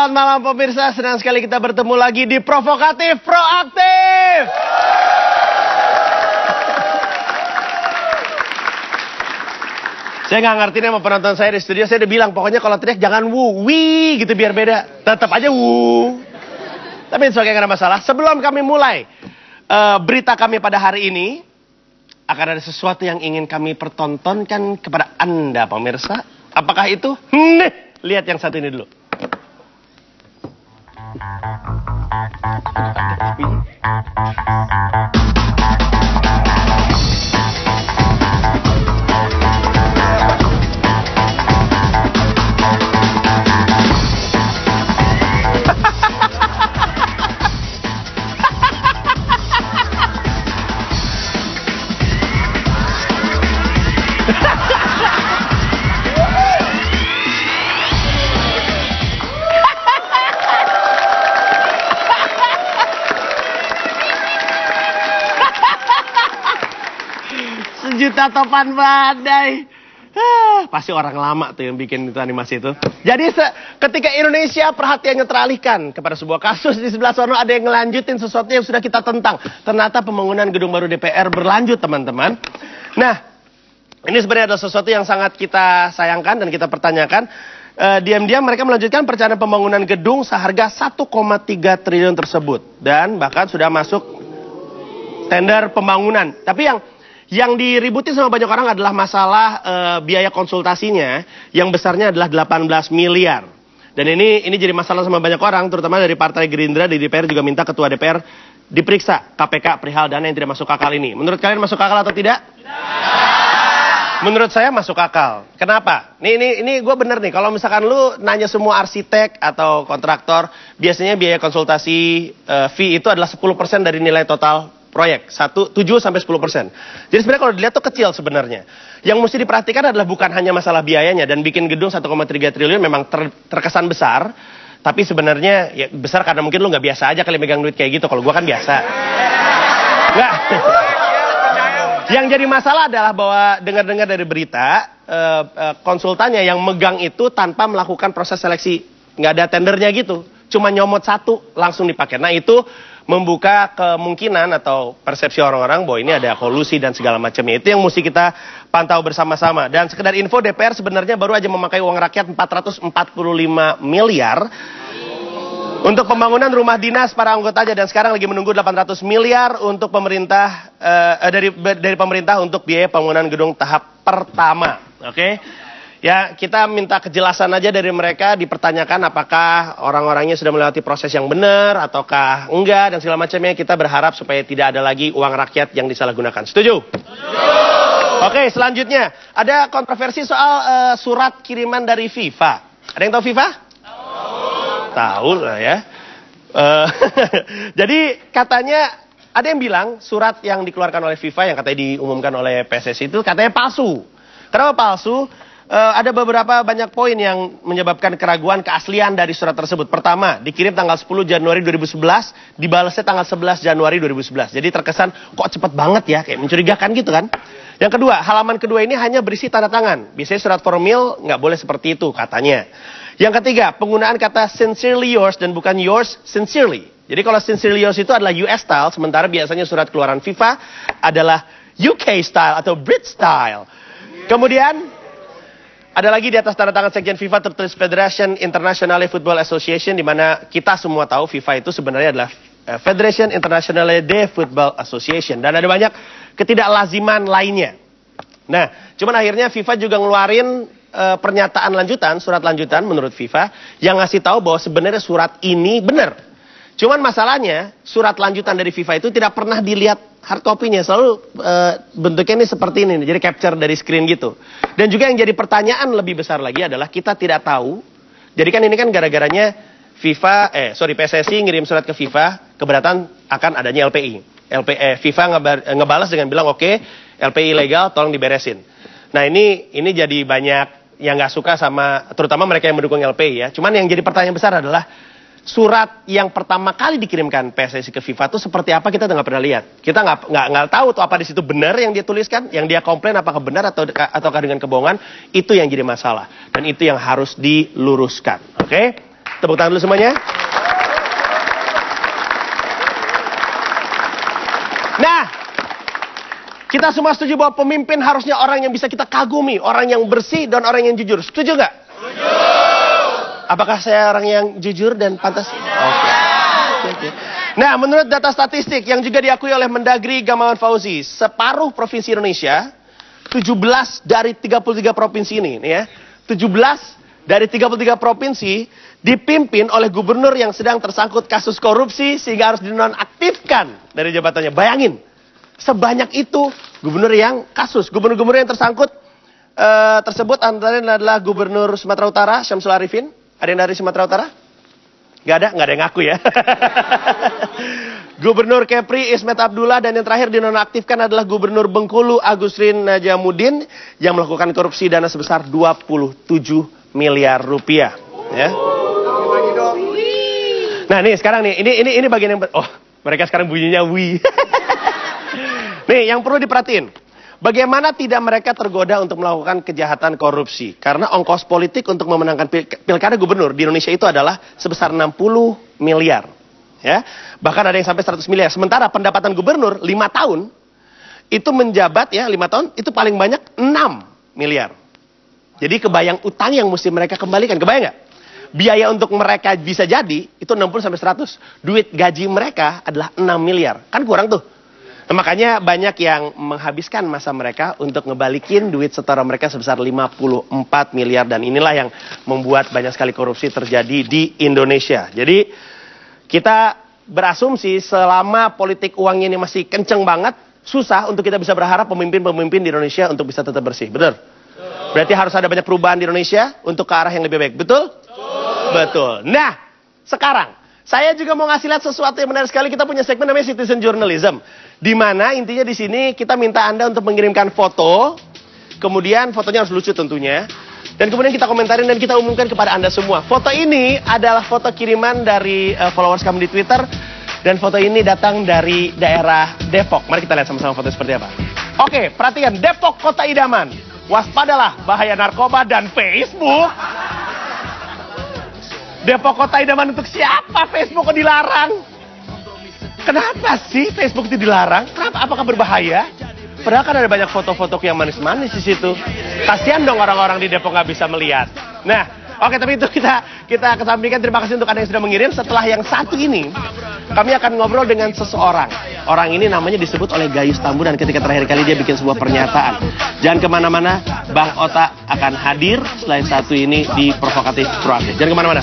Selamat malam pemirsa, senang sekali kita bertemu lagi di Provokatif Proaktif. Saya nggak ngerti nih sama penonton saya di studio, saya udah bilang pokoknya kalau teriak jangan wu, wih gitu biar beda. Tetap aja wu. Tapi itu nggak ada masalah. Sebelum kami mulai berita kami pada hari ini, akan ada sesuatu yang ingin kami pertontonkan kepada Anda pemirsa. Apakah itu? Nih, lihat yang satu ini dulu. Sejuta topan badai. Pasti orang lama tuh yang bikin itu animasi itu. Jadi ketika Indonesia perhatiannya teralihkan kepada sebuah kasus di sebelah sana, ada yang ngelanjutin sesuatu yang sudah kita tentang. Ternyata pembangunan gedung baru DPR berlanjut teman-teman. Nah, ini sebenarnya adalah sesuatu yang sangat kita sayangkan dan kita pertanyakan. Diam-diam mereka melanjutkan perencanaan pembangunan gedung seharga 1,3 triliun tersebut. Dan bahkan sudah masuk tender pembangunan. Tapi yang diributin sama banyak orang adalah masalah biaya konsultasinya yang besarnya adalah 18 miliar. Dan ini jadi masalah sama banyak orang, terutama dari Partai Gerindra di DPR juga minta Ketua DPR diperiksa KPK perihal dana yang tidak masuk akal ini. Menurut kalian masuk akal atau tidak? Tidak. Menurut saya masuk akal. Kenapa? Ini gue bener nih, kalau misalkan lu nanya semua arsitek atau kontraktor, biasanya biaya konsultasi fee itu adalah 10% dari nilai total proyek, 7-10%. Jadi sebenarnya kalau dilihat tuh kecil sebenarnya. Yang mesti diperhatikan adalah bukan hanya masalah biayanya, dan bikin gedung 1,3 triliun memang terkesan besar, tapi sebenarnya ya besar karena mungkin lu nggak biasa aja kali megang duit kayak gitu. Kalau gua kan biasa. Nggak. Yang jadi masalah adalah bahwa dengar-dengar dari berita, konsultannya yang megang itu tanpa melakukan proses seleksi, nggak ada tendernya gitu, cuma nyomot satu langsung dipakai. Nah itu membuka kemungkinan atau persepsi orang-orang bahwa ini ada kolusi dan segala macamnya. Itu yang mesti kita pantau bersama-sama. Dan sekedar info, DPR sebenarnya baru aja memakai uang rakyat 445 miliar untuk pembangunan rumah dinas para anggotanya, dan sekarang lagi menunggu 800 miliar untuk pemerintah dari pemerintah untuk biaya pembangunan gedung tahap pertama. Oke? Ya, kita minta kejelasan aja dari mereka, dipertanyakan apakah orang-orangnya sudah melewati proses yang benar ataukah enggak dan segala macamnya. Kita berharap supaya tidak ada lagi uang rakyat yang disalahgunakan. Setuju? Setuju. Oke, selanjutnya ada kontroversi soal surat kiriman dari FIFA. Ada yang tahu FIFA? Tahu lah ya. Jadi katanya ada yang bilang surat yang dikeluarkan oleh FIFA yang katanya diumumkan oleh PSSI itu katanya palsu. Kenapa palsu? Ada beberapa banyak poin yang menyebabkan keraguan keaslian dari surat tersebut. Pertama, dikirim tanggal 10 Januari 2011, dibalasnya tanggal 11 Januari 2011. Jadi terkesan kok cepet banget ya, kayak mencurigakan gitu kan. Yang kedua, halaman kedua ini hanya berisi tanda tangan. Biasanya surat formal nggak boleh seperti itu katanya. Yang ketiga, penggunaan kata sincerely yours dan bukan yours sincerely. Jadi kalau sincerely yours itu adalah US style, sementara biasanya surat keluaran FIFA adalah UK style atau Brit style. Kemudian ada lagi di atas tanda tangan sekjen FIFA tertulis Federation Internationale Football Association, di mana kita semua tahu FIFA itu sebenarnya adalah Federation Internationale de Football Association, dan ada banyak ketidaklaziman lainnya. Nah, cuman akhirnya FIFA juga ngeluarin pernyataan lanjutan, surat lanjutan menurut FIFA yang ngasih tahu bahwa sebenarnya surat ini benar. Cuman masalahnya surat lanjutan dari FIFA itu tidak pernah dilihat hard copy-nya, selalu bentuknya ini seperti ini, jadi capture dari screen gitu. Dan juga yang jadi pertanyaan lebih besar lagi adalah kita tidak tahu. Jadi kan ini kan gara-garanya PSSI ngirim surat ke FIFA keberatan akan adanya LPI. FIFA ngebalas dengan bilang oke, LPI legal, tolong diberesin. Nah ini jadi banyak yang nggak suka sama, terutama mereka yang mendukung LPI ya. Cuman yang jadi pertanyaan besar adalah surat yang pertama kali dikirimkan PSSI ke FIFA itu seperti apa, kita nggak pernah lihat. Kita nggak tahu tuh apa di situ benar yang dia tuliskan, yang dia komplain apakah benar ataukah dengan kebohongan. Itu yang jadi masalah dan itu yang harus diluruskan. Oke? Tepuk tangan dulu semuanya. Nah, kita semua setuju bahwa pemimpin harusnya orang yang bisa kita kagumi, orang yang bersih dan orang yang jujur. Setuju nggak? Setuju. Apakah saya orang yang jujur dan pantas? Oke. Nah, menurut data statistik yang juga diakui oleh Mendagri Gamawan Fauzi, separuh provinsi Indonesia, 17 dari 33 provinsi ini, nih ya, 17 dari 33 provinsi dipimpin oleh gubernur yang sedang tersangkut kasus korupsi sehingga harus dinonaktifkan dari jabatannya. Bayangin, sebanyak itu gubernur yang kasus. Gubernur-gubernur yang tersangkut tersebut antara lain adalah Gubernur Sumatera Utara, Syamsul Arifin. Ada yang dari Sumatera Utara? Nggak ada yang ngaku ya. Gubernur Kepri Ismet Abdullah, dan yang terakhir dinonaktifkan adalah Gubernur Bengkulu Agusrin Najamuddin yang melakukan korupsi dana sebesar 27 miliar rupiah. Ya. Nah nih sekarang nih, ini bagian yang mereka sekarang bunyinya wih. Nih yang perlu diperhatiin, bagaimana tidak mereka tergoda untuk melakukan kejahatan korupsi? Karena ongkos politik untuk memenangkan pilkada gubernur di Indonesia itu adalah sebesar 60 miliar. Ya, bahkan ada yang sampai 100 miliar. Sementara pendapatan gubernur 5 tahun itu menjabat ya 5 tahun itu paling banyak 6 miliar. Jadi kebayang utang yang mesti mereka kembalikan, kebayang nggak? Biaya untuk mereka bisa jadi itu 60 sampai 100. Duit gaji mereka adalah 6 miliar. Kan kurang tuh. Nah, makanya banyak yang menghabiskan masa mereka untuk ngebalikin duit setoran mereka sebesar 54 miliar. Dan inilah yang membuat banyak sekali korupsi terjadi di Indonesia. Jadi kita berasumsi selama politik uangnya ini masih kenceng banget, susah untuk kita bisa berharap pemimpin-pemimpin di Indonesia untuk bisa tetap bersih. Betul? Berarti harus ada banyak perubahan di Indonesia untuk ke arah yang lebih baik. Betul? Betul. Nah, sekarang saya juga mau ngasih lihat sesuatu yang menarik sekali. Kita punya segmen namanya Citizen Journalism, di mana intinya di sini kita minta Anda untuk mengirimkan foto, kemudian fotonya harus lucu tentunya, dan kemudian kita komentarin dan kita umumkan kepada Anda semua. Foto ini adalah foto kiriman dari followers kami di Twitter, dan foto ini datang dari daerah Depok. Mari kita lihat sama-sama foto seperti apa. Oke, perhatikan, Depok kota idaman. Waspadalah bahaya narkoba dan Facebook. Depok kota idaman untuk siapa? Facebook kok dilarang? Kenapa sih Facebook itu dilarang? Kenapa? Apakah berbahaya? Padahal kan ada banyak foto-foto yang manis-manis di situ. Kasihan dong orang-orang di Depok nggak bisa melihat. Nah, oke, tapi itu kita kesampingkan. Terima kasih untuk Anda yang sudah mengirim. Setelah yang satu ini, kami akan ngobrol dengan seseorang. Orang ini namanya disebut oleh Gayus Tambunan ketika terakhir kali dia bikin sebuah pernyataan. Jangan kemana-mana, Bang Ota akan hadir selain satu ini di Provokatif Proaktif. Jangan kemana-mana.